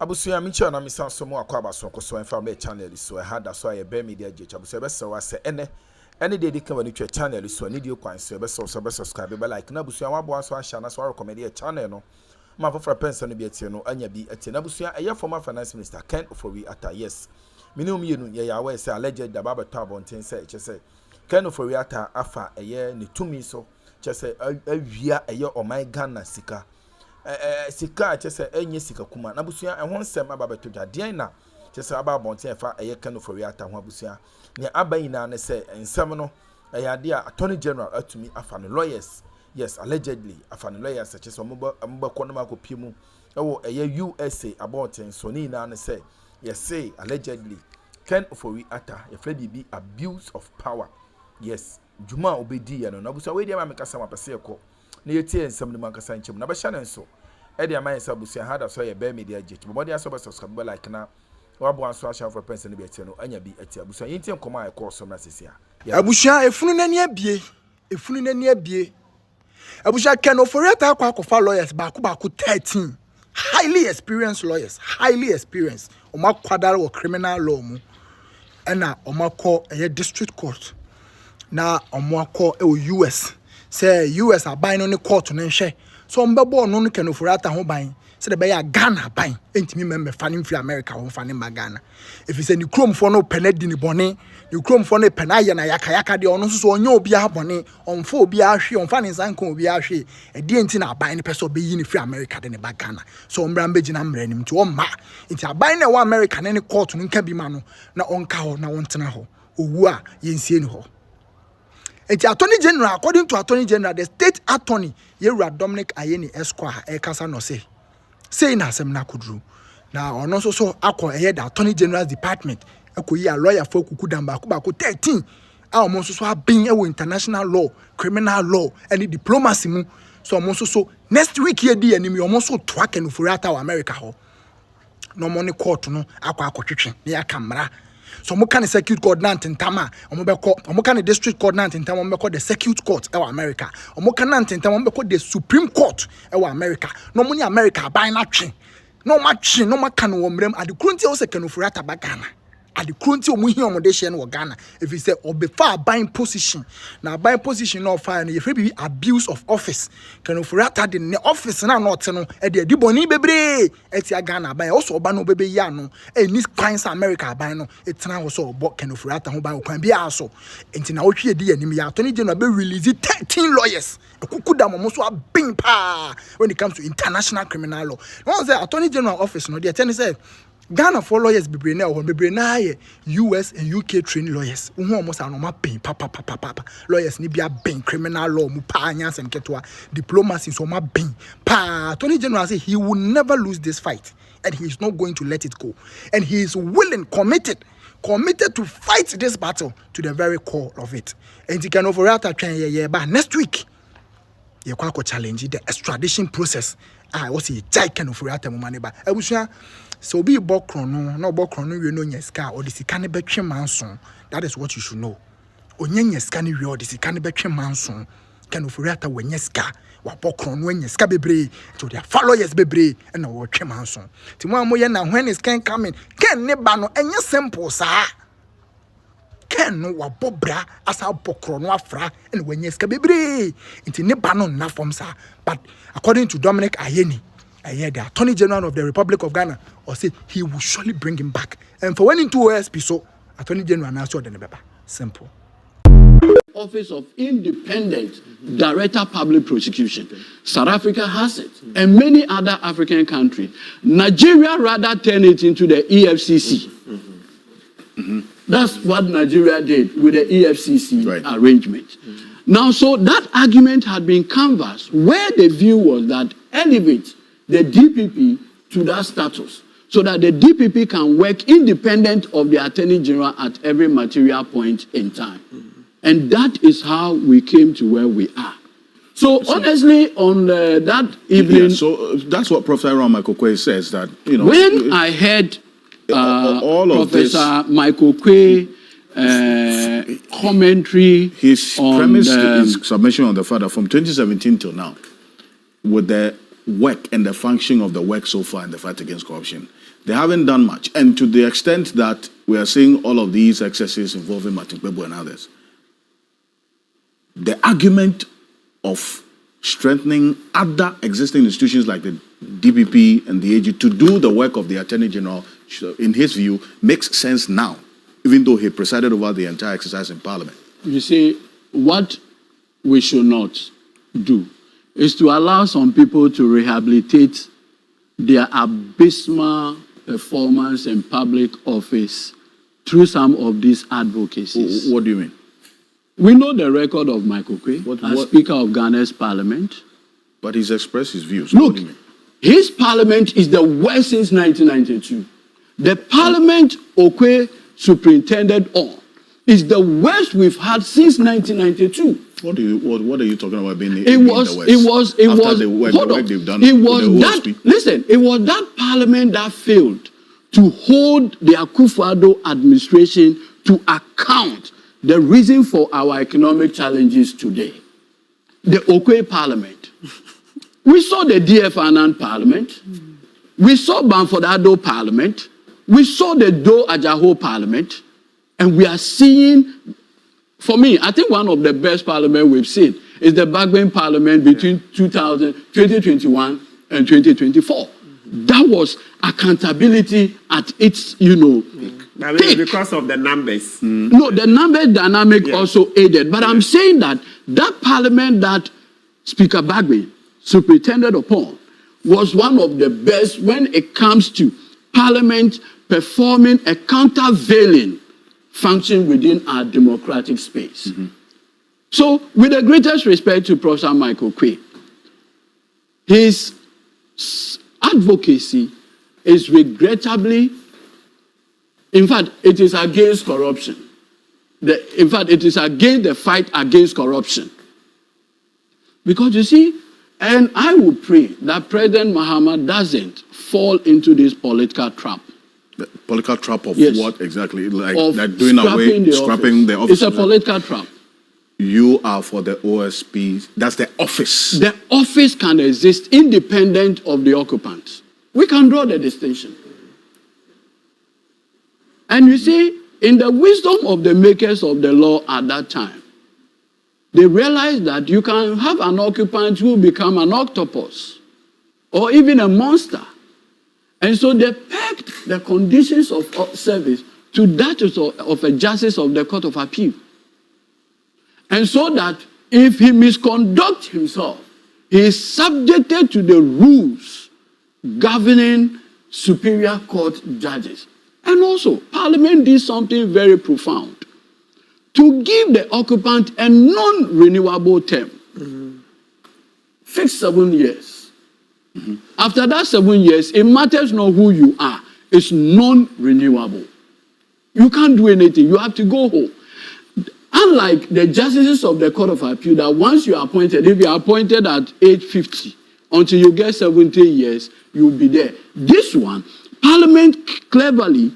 Abusuya micha na misa somo akwa baso koso enfa me channel so e hada so e be media je abusuya be se wa se ene de ka wani twa channel so ni de kwan so be subscribe be like na abusuya wa bo aso ahia na so recommend e channel no ma fofra pensa no bi etie no anya bi etie na abusuya eye former finance minister Ken Ofori Atta yes minimum yenu ye ya we se alleged da baba to abonten se che se Ken Ofori Atta afa eye ne tumi so che se awia eye o my Ghana sika sika chese enye sika kuma na busua ehon nsem ababeto dwaden na chese aba bonten fa eye Ken Ofori Atta ho abusua ne abayina ne se nsem no ade a attorney general atumi afa no lawyers yes allegedly afa no lawyers chese omba kono makopie mu ewo eye U.S.A abortin so ni na ne se yes say allegedly Ken Ofori Atta ye fle bibi abuse of power yes juma obedi ya no na busua we dia ma mekasa mapese ko na yetie nsem ne mankasa nchim na ba hya nenso e dia man sa busia hada so ye be media jet bo dia so ba subscribe like na wa bo anso ahya for person ne be tie no anya bi atia busia yintie nkoma e course na sesia abusia efunu nani abie abusia Ken Ofori Atta akwa lawyers baako 13 highly experienced lawyers omakwadare wo criminal law mu ena omako district court na omako U.S. say U.S. aban no ne court no nhwe so mbebo no Ken Ofori Atta ho ban say de be ya Ghana ban entimi membe fane free America ho fane ma Ghana if you say ni kromfo no penadi ni bone ni kromfo no penaye na yakayaka de ono so onye obi abone onfo obi ahwe onfa ne nsanka obi ahwe e de enti na aban ne pese obeyi ni free America de ne ba Ghana so mbra mbegina mra nim nti o ma enti aban na wa America ne court no nka bi ma no na onka ho na wontena ho owu a yensie ni ho. It's Attorney General, according to Attorney General, the state attorney, Yera Dominic Ayeni Esquire, Ekasa no say na sem na kudru. Now, on also so akwa the Attorney General's department, a lawyer for Kukudamba, Kubako 13. Almost so have been international law, criminal law, and diplomacy. So almost so next week here, the enemy almost so track and for America. No money court, no, aqua chicken, near camera. So mo kan circuit court na ntentama omo beko omo kan district court na ntentama omo beko the circuit court e America omo kan na ntentama omo beko the supreme court e America no mo ni America ban na twe no ma twe no ma kan wo mrem ade krunti o se Ken Ofori Atta ba Ghana ade krunti o mo hi omo de hye no Ghana if you say obefa ban position na ban position no fa no ye fe bi abuse of office Ken Ofori Atta de ne office na no te no e de boni bebre etia Ghana ban o so oba no bebe ya no e ni crimes America ban no etena wo so obo Ken Ofori Atta ho ban kwan bia so enti na wo hwe di anim ya Attorney General be release 13 lawyers kukuda mo so abin pa when it comes to international criminal law no say Attorney General office no dey tell say Ghana for lawyers bebre na ye US and UK trained lawyers who almost are no ma pain papa lawyers ni bia ben criminal law mu pa anya sem ketwa diplomacy so ma ben pa Attorney General say he will never lose this fight and he is not going to let it go and he is willing committed to fight this battle to the very core of it and he can over Atta twen ye ba next week ye kwa challenge the extradition process was he Ken Ofori Atta mu mane ba abusua so be bokron no bokron we no nyeska or the sika ne betwe manson that is what you should know onye nyeska ne we or the sika ne betwe manson Ken Ofori Atta we nyeska wa bokron no nyeska bebre to their followers bebre na wo twe manson ti mo amoye na when is Ken coming Ken ne ba no enye simple sa Ken no wa bobra asa bokron no afra na we nyeska bebre nti ne ba no na form sa but according to Dominic Ayeni I hear the Attorney General of the Republic of Ghana or say he will surely bring him back. And for when into OSP, so Attorney General announced the Nebeba. Simple. Office of Independent Director Public Prosecution. South Africa has it. And many other African countries. Nigeria rather turned it into the EFCC. That's what Nigeria did with the EFCC arrangement. Now, so that argument had been canvassed where the view was that elevate the DPP to that status so that the DPP can work independent of the Attorney General at every material point in time. And that is how we came to where we are. So honestly, on that evening... Yeah, so that's what Professor Michael Quay says, that, you know... When I heard all of Professor Michael Quay commentary... His premise to his submission on the fact that from 2017 till now, with the work and the function of the work so far in the fight against corruption, they haven't done much. And to the extent that we are seeing all of these excesses involving Martin Kpebu and others, the argument of strengthening other existing institutions like the DPP and the AG to do the work of the Attorney General, in his view, makes sense now, even though he presided over the entire exercise in Parliament. You see, what we should not do is to allow some people to rehabilitate their abysmal performance in public office through some of these advocacies. What do you mean? We know the record of Michael Kwe as Speaker of Ghana's Parliament. But he's expressed his views. Look, his Parliament is the worst since 1992. The Parliament Okwe superintended on is the worst we've had since 1992. What are you talking about being the worst? Listen, it was that Parliament that failed to hold the Akufo-Addo administration to account the reason for our economic challenges today. The Okwe Parliament. We saw the D.F. Annan Parliament. We saw Bamford-Addo Parliament. We saw the Do Ajaho Parliament. And we are seeing, for me, I think one of the best parliament we've seen is the Bagbin Parliament between 2021 and 2024. That was accountability at its, peak. Because of the numbers. No, the number dynamic also aided. But I'm saying that parliament that Speaker Bagbin superintended upon was one of the best when it comes to parliament performing a countervailing function within our democratic space. So, with the greatest respect to Professor Michael Kwe, his advocacy is regrettably, in fact, it is against corruption. It is against the fight against corruption. Because you see, and I will pray that President Mahama doesn't fall into this political trap. The political trap of what exactly? Like doing away, scrapping the office. It's a political trap. You are for the OSP. That's the office. The office can exist independent of the occupants. We can draw the distinction. And you see, in the wisdom of the makers of the law at that time, they realized that you can have an occupant who become an octopus or even a monster. And so they pegged the conditions of service to that of a justice of the Court of Appeal. And so that if he misconducts himself, he is subjected to the rules governing superior court judges. And also, Parliament did something very profound. To give the occupant a non-renewable term, fixed 7 years. After that 7 years, it matters not who you are. It's non-renewable. You can't do anything. You have to go home. Unlike the justices of the Court of Appeal, that once you are appointed, if you are appointed at age 50, until you get 70 years, you'll be there. This one, Parliament cleverly,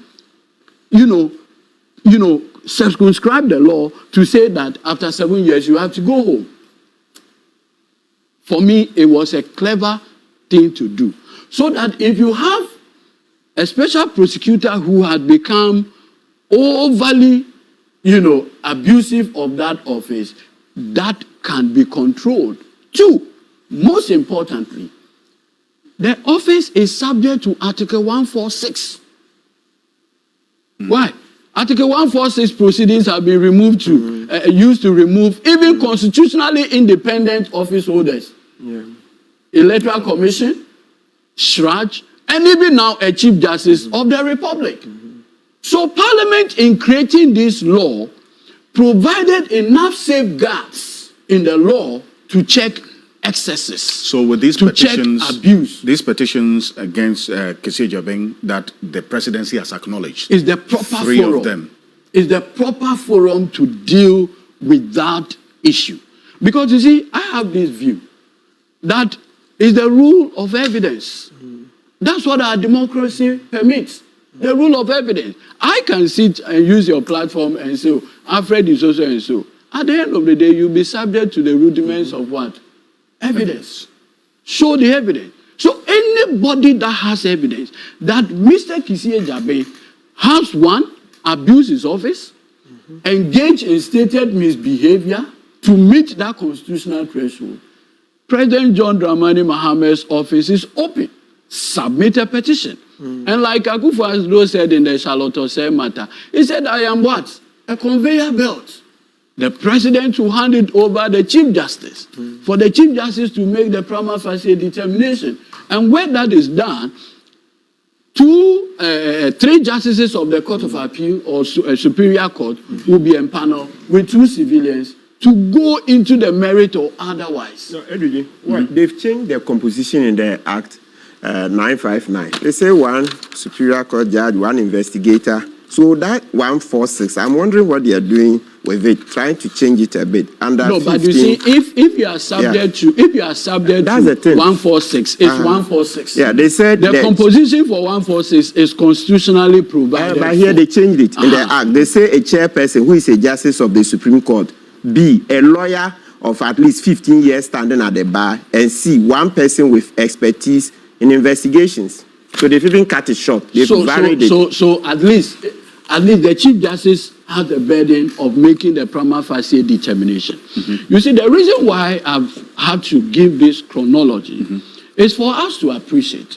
circumscribed the law to say that after 7 years, you have to go home. For me, it was a clever thing to do. So that if you have a special prosecutor who had become overly, abusive of that office, that can be controlled. Two, most importantly, the office is subject to Article 146. Why? Article 146 proceedings have been removed used to remove even constitutionally independent office holders. Electoral Commission, SHRAJ, and even now a Chief Justice of the Republic. So Parliament, in creating this law, provided enough safeguards in the law to check excesses. So with these petitions, check abuse. These petitions against Kessie Jabeng that the presidency has acknowledged, is the proper three forum. Of them. Is the proper forum to deal with that issue. Because you see, I have this view that is the rule of evidence. That's what our democracy permits. The rule of evidence. I can sit and use your platform and say, Alfred is also and so. At the end of the day, you'll be subject to the rudiments of what? Evidence. Show the evidence. anybody that has evidence that Mr. Kisie Jabe has one, abused his office, engaged in stated misbehavior to meet that constitutional threshold, President John Dramani Mahamad's office is open. Submit a petition. And like Akufo-Addo said in the Charlotte Osei matter, he said, I am what? A conveyor belt. The president will hand it over the Chief Justice for the Chief Justice to make the prima facie determination. And when that is done, 3 justices of the Court of Appeal or Superior Court will be empaneled with 2 civilians to go into the merit or otherwise. No, they've changed their composition in the Act 959. They say 1 Superior Court judge, 1 investigator. So that 146, I'm wondering what they are doing with it, trying to change it a bit. Under no, 15, but you see, if you are subject to, if you are subject that's to the thing. 146, it's 146. Yeah, they said the that composition for 146 is constitutionally provided. but here they changed it in the Act. They say a chairperson who is a justice of the Supreme Court, B, a lawyer of at least 15 years standing at the bar, and C, 1 person with expertise in investigations. So they've even cut it short. They've varied it. So at least the Chief Justice has the burden of making the prima facie determination. You see, the reason why I've had to give this chronology is for us to appreciate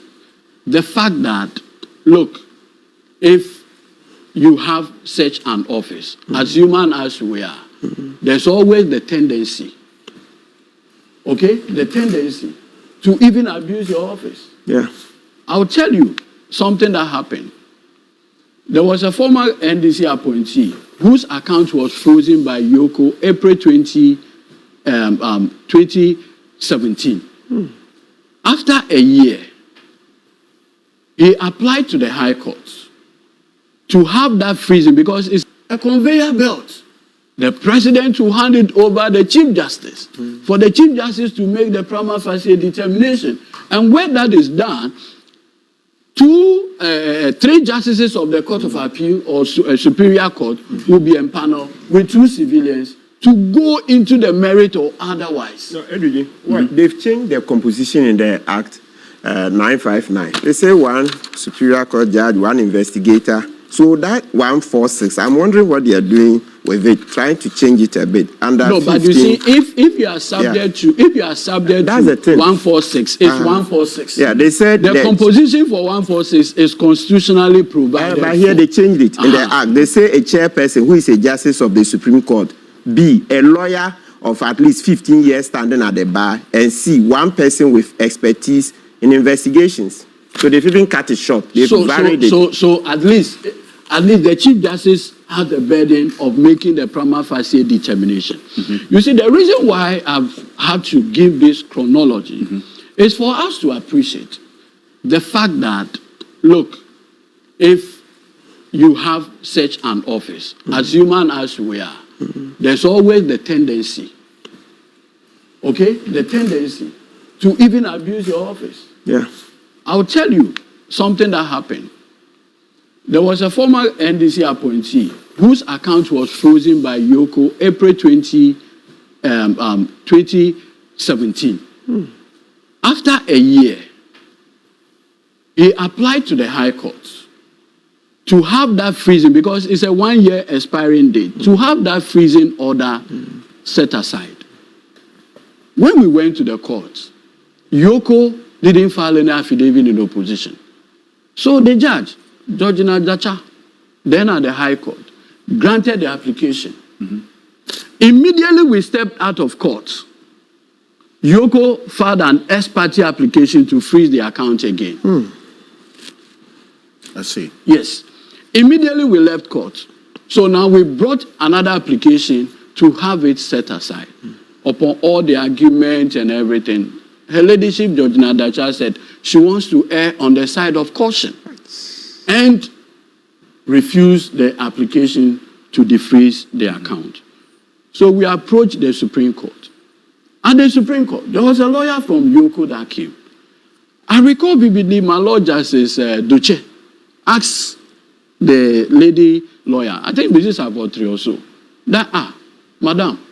the fact that, look, if you have such an office, as human as we are, there's always the tendency, the tendency to even abuse your office. Yeah. I'll tell you something that happened. There was a former NDC appointee whose account was frozen by Yoko April 2017. After a year, he applied to the High Court to have that freezing because it's a conveyor belt. The president will hand it over the Chief Justice for the Chief Justice to make the prima facie determination. And when that is done, 3 justices of the Court of Appeal or Superior Court will be empaneled with 2 civilians to go into the merit or otherwise. No, they've changed their composition in the Act 959. They say 1 Superior Court judge, 1 investigator. So that 146, I'm wondering what they are doing with it, trying to change it a bit. Under no, 15, but you see, if you are subject to, that's the thing. 146, it's 146. Yeah, they said the composition for 146 is constitutionally provided. But here they changed it in the Act. They say a chairperson who is a justice of the Supreme Court, B, a lawyer of at least 15 years standing at the bar, and C, 1 person with expertise in investigations. So they've even cut it short. They've varied it. So at least the Chief Justice has the burden of making the prima facie determination. You see, the reason why I've had to give this chronology is for us to appreciate the fact that, look, if you have such an office, as human as we are, there's always the tendency, the tendency to even abuse your office. Yeah. I'll tell you something that happened. There was a former NDC appointee whose account was frozen by Yoko April 2017. After a year, he applied to the High Court to have that freezing because it's a 1-year expiring date, to have that freezing order set aside. When we went to the court, Yoko didn't file any affidavit in opposition. So the judge, Georgina Dacha, then at the High Court, granted the application. Immediately we stepped out of court. Yoko filed an ex parte application to freeze the account again. I see. Yes. Immediately we left court. So now we brought another application to have it set aside. Upon all the argument and everything, her ladyship, Georgina Dacha, said she wants to err on the side of caution and refused the application to defreeze the account. So we approached the Supreme Court. At the Supreme Court, there was a lawyer from Yoko that came. I recall vividly my Lord Justice Duce asked the lady lawyer, I think this is about 3 or so, that, madam,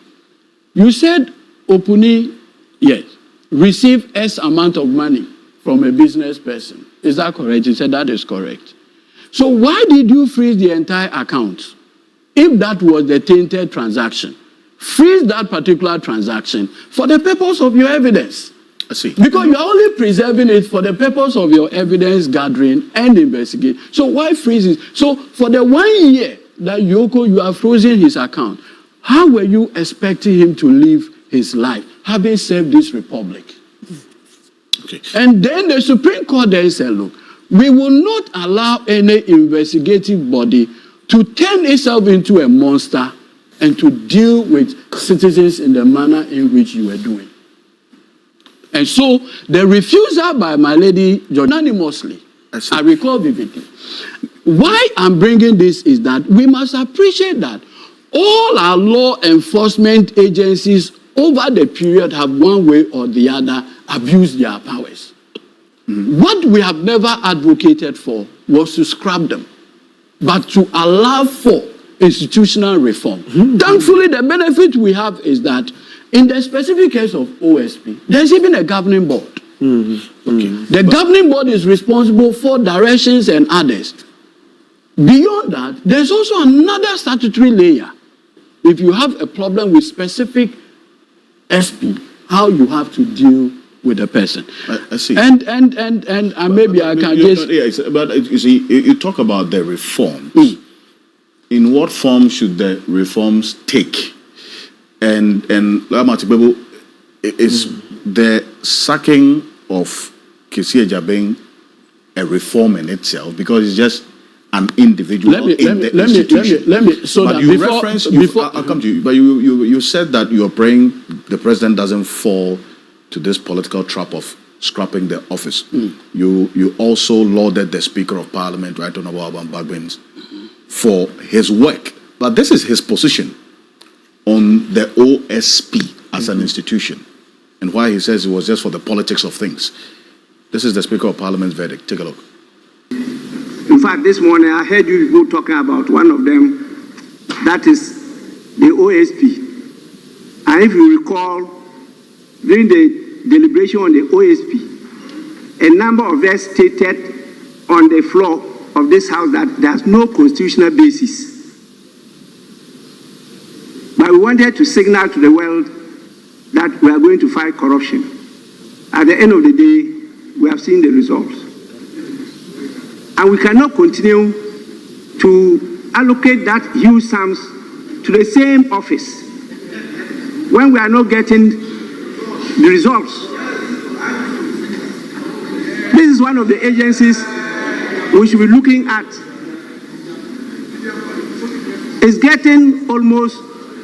you said Opuni, yes, receive X amount of money from a business person. Is that correct? He said that is correct. So why did you freeze the entire account? If that was the tainted transaction, freeze that particular transaction for the purpose of your evidence. I see. Because you are only preserving it for the purpose of your evidence gathering and investigation. So why freeze it? So for the 1 year that you have frozen his account, how were you expecting him to live his life, having served this republic? Okay. And then the Supreme Court then said, look, we will not allow any investigative body to turn itself into a monster and to deal with citizens in the manner in which you were doing. And so the refusal by my lady unanimously, I recall vividly. Why I'm bringing this is that we must appreciate that all our law enforcement agencies over the period have one way or the other abused their powers. What we have never advocated for was to scrap them, but to allow for institutional reform. Thankfully, the benefit we have is that in the specific case of OSP, there's even a governing board. The governing board is responsible for directions and others. Beyond that, there's also another statutory layer. If you have a problem with specific SP, how you have to deal with the person. I see. And maybe I can just... But you see, you talk about the reforms. In what form should the reforms take? And is the sacking of Kesi Ejabeng a reform in itself? Because it's just an individual institution. Let me. So but that you before, reference. I'll come to you. But you said that you are praying the president doesn't fall to this political trap of scrapping the office. You also lauded the Speaker of Parliament, Right Honourable Alban Bagbin, for his work. But this is his position on the OSP as an institution, and why he says it was just for the politics of things. This is the Speaker of Parliament's verdict. Take a look. In fact, this morning I heard you go talking about one of them, that is the OSP. And if you recall, during the deliberation on the OSP, a number of us stated on the floor of this house that there's no constitutional basis. But we wanted to signal to the world that we are going to fight corruption. At the end of the day, we have seen the results. And we cannot continue to allocate that huge sums to the same office when we are not getting the results. This is one of the agencies we should be looking at. It's getting almost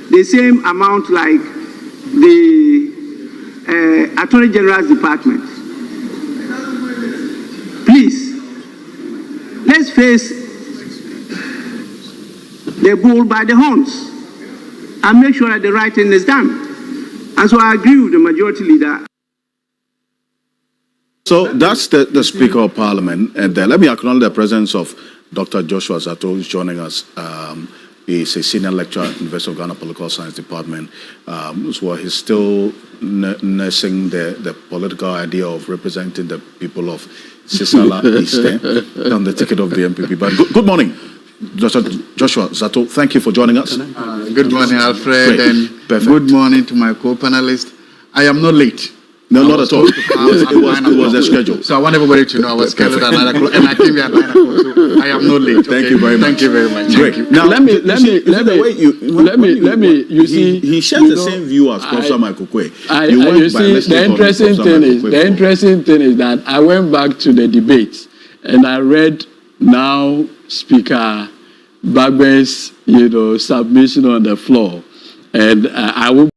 the same amount like the Attorney General's Department. Please, let's face the bull by the horns and make sure that the right thing is done. And so I agree with the majority leader. So that's the Speaker of Parliament. And let me acknowledge the presence of Dr. Joshua Zato, who's joining us. He's a senior lecturer at the University of Ghana Political Science Department. So he's still nursing the political idea of representing the people of Sisala Eastern on the ticket of the MPP. But good morning, Dr. Joshua Zato. Thank you for joining us. Good morning, Alfred, and good morning to my co-panelists. I am not late. No, not at all. It was the schedule. So I want everybody to know I was scheduled at 9 o'clock, and I came here at 9 o'clock, so I am not late. Thank you very much. Thank you very much. Great. Thank you. Now, you see, he shares the same view as Professor Michael Kwe. You see, the interesting thing is that I went back to the debate and I read now Speaker Bagbe's, submission on the floor, and I will